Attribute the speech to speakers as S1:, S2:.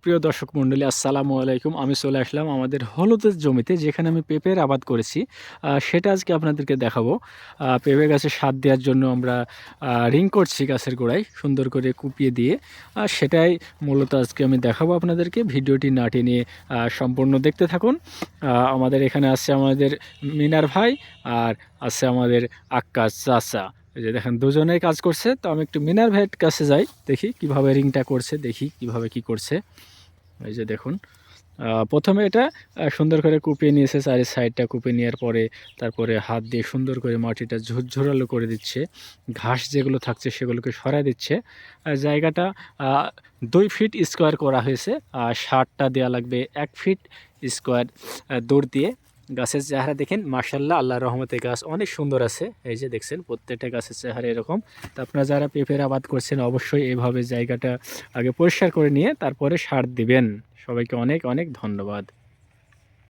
S1: প্রিয় দর্শক মণ্ডলী আসসালামু আলাইকুম। আমি চলে আসলাম আমাদের হলুদের জমিতে, যেখানে আমি পেঁপের আবাদ করেছি। সেটা আজকে আপনাদেরকে দেখাবো। পেঁপে গাছে সার দেওয়ার জন্য আমরা রিং করছি গাছের গোড়ায় সুন্দর করে কুপিয়ে দিয়ে। সেটাই মূলত আজকে আমি দেখাবো আপনাদেরকে। ভিডিওটি না টেনে সম্পূর্ণ দেখতে থাকুন। আমাদের এখানে আছে আমাদের মিনার ভাই, আর আছে আমাদের আক্কাস চাচা। এই যে দেখেন দুজনেই কাজ করছে। তো আমি একটু মিনার ভাইয়ের কাছে যাই, দেখি কিভাবে রিংটা করছে, দেখি কিভাবে কি করছে। এই যে দেখুন, প্রথমে এটা সুন্দর করে কুপিয়ে নিয়েছে, চারি সাইডটা কুপিয়ে নেওয়ার পরে তারপরে হাত দিয়ে সুন্দর করে মাটিটা ঝুরঝুরালো করে দিচ্ছে। ঘাস যেগুলো থাকছে সেগুলোকে সরাই দিচ্ছে। জায়গাটা 2 ফিট স্কোয়ার করা হয়েছে। সারটা দেওয়া লাগবে 1 ফিট স্কোয়ার দূর দিয়ে। গাছের চেহারা দেখেন, মার্শাল্লাহ, আল্লাহর রহমতে গাছ অনেক সুন্দর আছে। এই যে দেখছেন প্রত্যেকটা গাছের চেহারা এরকম। তো আপনারা যারা পেঁপের আবাদ করছেন অবশ্যই এভাবে জায়গাটা আগে পরিষ্কার করে নিয়ে তারপরে সার দিবেন। সবাইকে অনেক অনেক ধন্যবাদ।